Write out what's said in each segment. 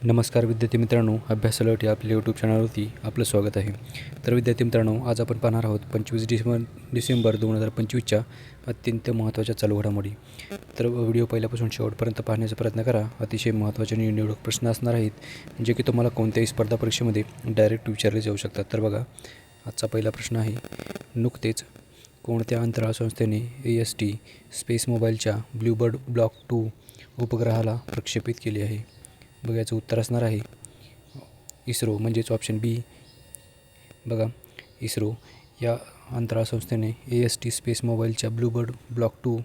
नमस्कार विद्यार्थी मित्रांनो, अभ्यासासाठी आपल्या यूट्यूब चॅनलवरती आपलं स्वागत आहे. तर विद्यार्थी मित्रांनो, आज आपण पाहणार आहोत 25 डिसेंबर 2025च्या अत्यंत महत्त्वाच्या चालू घडामोडी. तर व्हिडिओ पहिल्यापासून शेवटपर्यंत पाहण्याचा प्रयत्न करा. अतिशय महत्त्वाचे आणि निवडक प्रश्न असणार आहेत, जे की तुम्हाला कोणत्याही स्पर्धा परीक्षेमध्ये डायरेक्ट विचारले जाऊ शकतात. तर बघा, आजचा पहिला प्रश्न आहे, नुकतेच कोणत्या अंतराळ संस्थेने AST स्पेस मोबाईलच्या ब्लूबर्ड ब्लॉक 2 उपग्रहाला प्रक्षेपित केले आहे? बघा, याचं उत्तर असणार आहे इस्रो, म्हणजेच ऑप्शन बी. बघा, इस्रो या अंतराळ संस्थेने AST स्पेस मोबाईलच्या ब्लूबर्ड ब्लॉक 2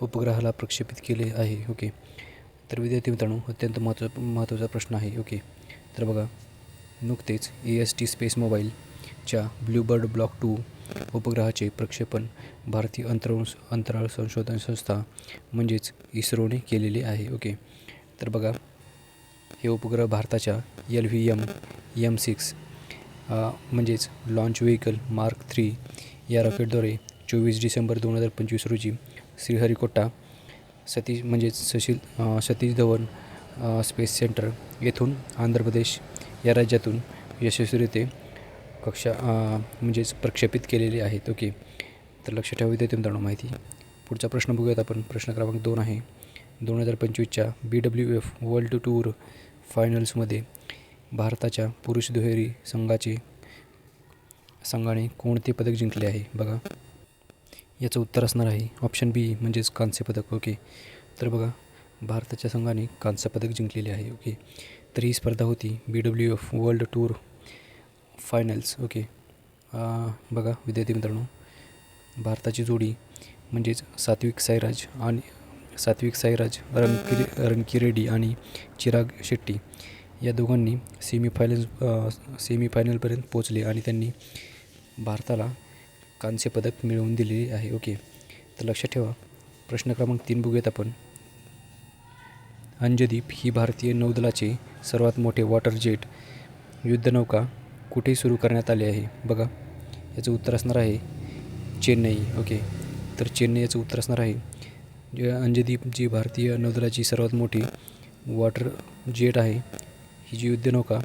उपग्रहाला प्रक्षेपित केले आहे. ओके, तर विद्यार्थी मित्रांनो, अत्यंत महत्त्वाचा प्रश्न आहे. ओके, तर बघा, नुकतेच AST स्पेस मोबाईलच्या ब्लूबर्ड ब्लॉक 2 उपग्रहाचे प्रक्षेपण भारतीय अंतराळ संशोधन संस्था म्हणजेच इस्रोने केलेले आहे. ओके, तर बघा, हे उपग्रह भारताच्या LVM M6 म्हणजेच लॉन्च व्हेकल मार्क 3 या रॉकेटद्वारे 24 डिसेंबर 2025 रोजी श्रीहरिकोटा सतीश धवन स्पेस सेंटर येथून आंध्र प्रदेश या राज्यातून यशस्वीरित्या म्हणजेच प्रक्षेपित केलेले आहेत. ओके, तर लक्ष ठेवा विद्यार्थी मित्रांनो माहिती. पुढचा प्रश्न बघूयात आपण. प्रश्न क्रमांक 2 आहे, 2025च्या BWF वर्ल्ड टूर फायनल्समध्ये भारताच्या पुरुष दुहेरी संघाने कोणते पदक जिंकले आहे? बघा, याचं उत्तर असणार आहे ऑप्शन बी, म्हणजेच कांस्य पदक. ओके, तर बघा, भारताच्या संघाने कांस्य पदक जिंकलेले आहे. ओके, तर ही स्पर्धा होती BWF world tour finals. Okay, बघा विद्यार्थी मित्रांनो, भारताची जोडी म्हणजेच सात्विक साईराज रणकिरेड्डी आणि चिराग शेट्टी या दोघांनी सेमीफायनलपर्यंत पोचले आणि त्यांनी भारताला कांस्य पदक मिळवून दिलेले आहे. ओके, तर लक्षात ठेवा. प्रश्न क्रमांक 3 बघूयात आपण. अंजदीप ही भारतीय नौदलाचे सर्वात मोठे वॉटर जेट युद्धनौका कुठे सुरू करण्यात आले आहे? बघा, याचं उत्तर असणार आहे चेन्नई. ओके, तर चेन्नई याचं उत्तर असणार आहे. अंजदीप जी भारतीय नौदलाची सर्वात मोठी वॉटर जेट आहे, ही जी युद्धनौका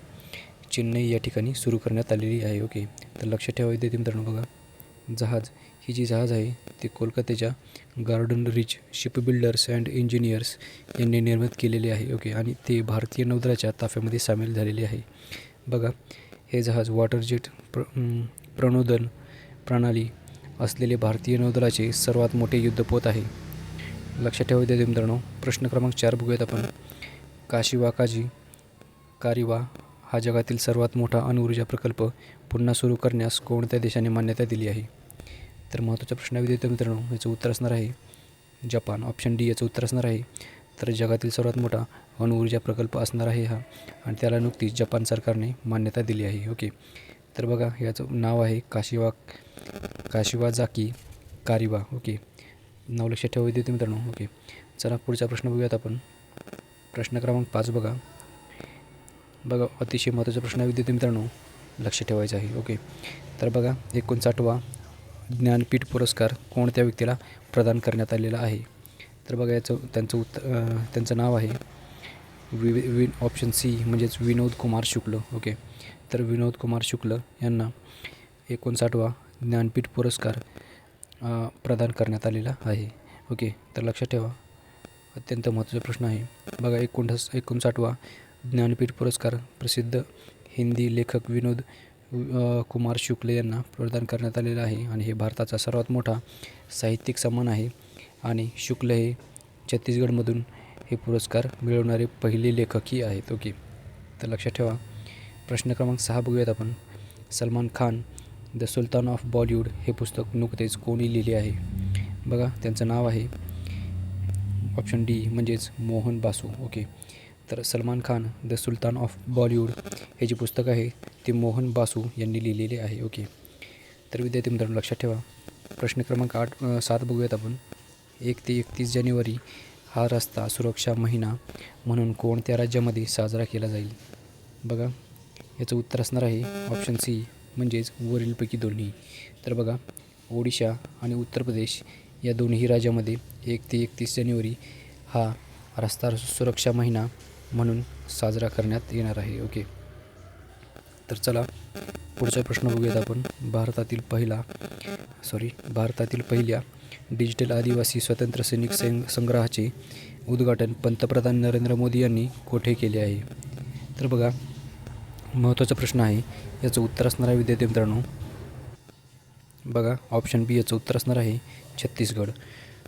चेन्नई या ठिकाणी सुरू करण्यात आलेली आहे. ओके, तर लक्षात ठेवा विद्यार्थी मित्रांनो. बघा, ही जी जहाज आहे ते कोलकात्याच्या garden rich shipbuilders and engineers यांनी निर्मित केलेले आहे. ओके, आणि ते भारतीय नौदलाच्या ताफ्यामध्ये सामील झालेले आहे. बघा, हे जहाज वॉटर जेट प्रणोदन प्रणाली असलेले भारतीय नौदलाचे सर्वात मोठे युद्धपोत आहे. लक्षात ठेवा विद्यार्थी मित्रांनो. प्रश्न क्रमांक 4 बघूयात आपण. कारिवा हा जगातील सर्वात मोठा अणुऊर्जा प्रकल्प पुन्हा सुरू करण्यास कोणत्या देशाने मान्यता दिली आहे? तर महत्त्वाचा प्रश्न आहे विद्यार्थी मित्रांनो. याचं उत्तर असणार आहे जपान. ऑप्शन डी याचं उत्तर असणार आहे. तर जगातील सर्वात मोठा अणुऊर्जा प्रकल्प असणार आहे हा, आणि त्याला नुकतीच जपान सरकारने मान्यता दिली आहे. ओके, तर बघा, याचं नाव आहे काशिवाजाकी कारिवा. ओके, नाव लक्षात ठेवा विद्यार्थी मित्रांनो. ओके, चला पुढचा प्रश्न बघूयात आपण. प्रश्न क्रमांक 5 बघा, अतिशय महत्त्वाचा प्रश्न आहे विद्यार्थी मित्रांनो, लक्ष ठेवायचं आहे. ओके, तर बघा, 59वा ज्ञानपीठ पुरस्कार कोणत्या व्यक्तीला प्रदान करण्यात आलेला आहे? तर बघा, त्यांचं नाव आहे ऑप्शन सी, म्हणजेच विनोद कुमार शुक्ल. ओके, तर विनोद कुमार शुक्ल यांना 59वा ज्ञानपीठ पुरस्कार प्रदान करण्यात आलेला आहे. ओके, तर लक्षात ठेवा, अत्यंत महत्त्वाचा प्रश्न आहे. बघा, 59वा ज्ञानपीठ पुरस्कार प्रसिद्ध हिंदी लेखक विनोद कुमार शुक्ल यांना प्रदान करण्यात आलेला आहे, आणि हे भारताचा सर्वात मोठा साहित्यिक सन्मान आहे, आणि शुक्ल हे छत्तीसगडमधून हे पुरस्कार मिळवणारे पहिले लेखकही आहेत. ओके, तर लक्षात ठेवा. प्रश्न क्रमांक 6 बघूयात आपण. Salman Khan the Sultan of Bollywood हे पुस्तक नुकतेच कोणी लिहिले आहे? बघा, त्यांचं नाव आहे ऑप्शन डी, म्हणजेच मोहन बासू. ओके, तर Salman Khan the Sultan of Bollywood हे जे पुस्तक आहे ते मोहन बासू यांनी लिहिलेले आहे. ओके, तर विद्यार्थी मित्रांनो लक्षात ठेवा. प्रश्न क्रमांक 7 बघूयात आपण. 1 ते 31 जानेवारी हा रस्ता सुरक्षा महिना म्हणून कोणत्या राज्यामध्ये साजरा केला जाईल? बघा, याचं उत्तर असणार आहे ऑप्शन सी, म्हणजेच वरीलपैकी दोन्ही. तर बघा, ओडिशा आणि उत्तर प्रदेश या दोन्ही राज्यामध्ये 1 ते 31 जानेवारी हा रस्ता सुरक्षा महिना म्हणून साजरा करण्यात येणार आहे. ओके, तर चला पुढचा प्रश्न बघूयात आपण. भारतातील पहिल्या डिजिटल आदिवासी स्वातंत्र्य सैनिक संग्रहाचे उद्घाटन पंतप्रधान नरेंद्र मोदी यांनी कोठे केले आहे? तर बघा, महत्त्वाचा प्रश्न आहे. याचं उत्तर असणार आहे विद्यार्थी मित्रांनो, बघा ऑप्शन बी याचं उत्तर असणार आहे छत्तीसगड.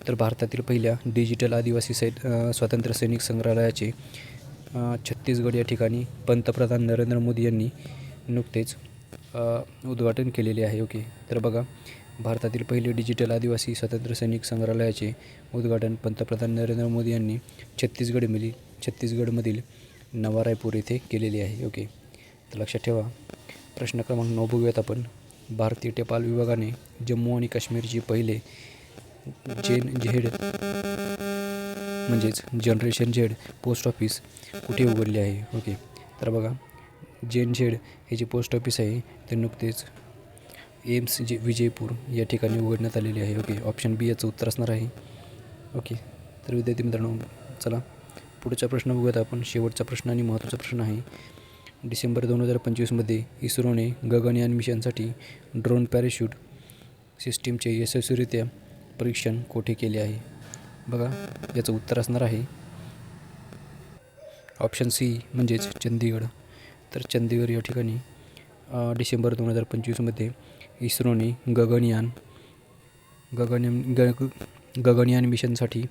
तर भारतातील पहिल्या डिजिटल आदिवासी स्वातंत्र्य सैनिक संग्रहालयाचे छत्तीसगड या ठिकाणी पंतप्रधान नरेंद्र मोदी यांनी नुकतेच उद्घाटन केलेले आहे. ओके, तर बघा, भारतातील पहिले डिजिटल आदिवासी स्वातंत्र्य सैनिक संग्रहालयाचे उद्घाटन पंतप्रधान नरेंद्र मोदी यांनी छत्तीसगडमधील नवा रायपूर येथे केलेले आहे. ओके, तर लक्षात ठेवा. प्रश्न क्रमांक 9 बघूयात आपण. भारतीय टपाल विभागाने जम्मू आणि काश्मीरची पहिले जेन-झेड म्हणजेच जनरेशन झेड पोस्ट ऑफिस कुठे उघडले आहे? ओके, तर बघा, जेन-झेड हे जे पोस्ट ऑफिस आहे ते नुकतेच एम्स विजयपूर या ठिकाणी उघडण्यात आलेले आहे. ओके, ऑप्शन बी याचं उत्तर असणार आहे. ओके, तर विद्यार्थी मित्रांनो, चला पुढचा प्रश्न बघूयात आपण. शेवटचा प्रश्न आणि महत्त्वाचा प्रश्न आहे. डिसेंबर 2025मध्ये इस्रोने गगनयान मिशनसाठी ड्रोन पॅराशूट सिस्टीमचे यशस्वीरित्या परीक्षण कोठे केले आहे? बघा, याचं उत्तर असणार आहे ऑप्शन सी म्हणजेच चंदीगड. तर चंदीगड या ठिकाणी डिसेंबर 2025मध्ये इस्रोने गगनयान मिशनसाठी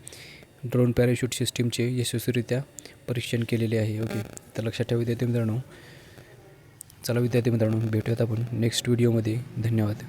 ड्रोन पॅराशूट सिस्टीमचे यशस्वीरित्या परीक्षण केलेले आहे. ओके, तर लक्षात ठेवा विद्यार्थी मित्रांनो. चला विद्यार्थी मित्रांनो, भेटूयात आपण नेक्स्ट व्हिडिओमध्ये. धन्यवाद.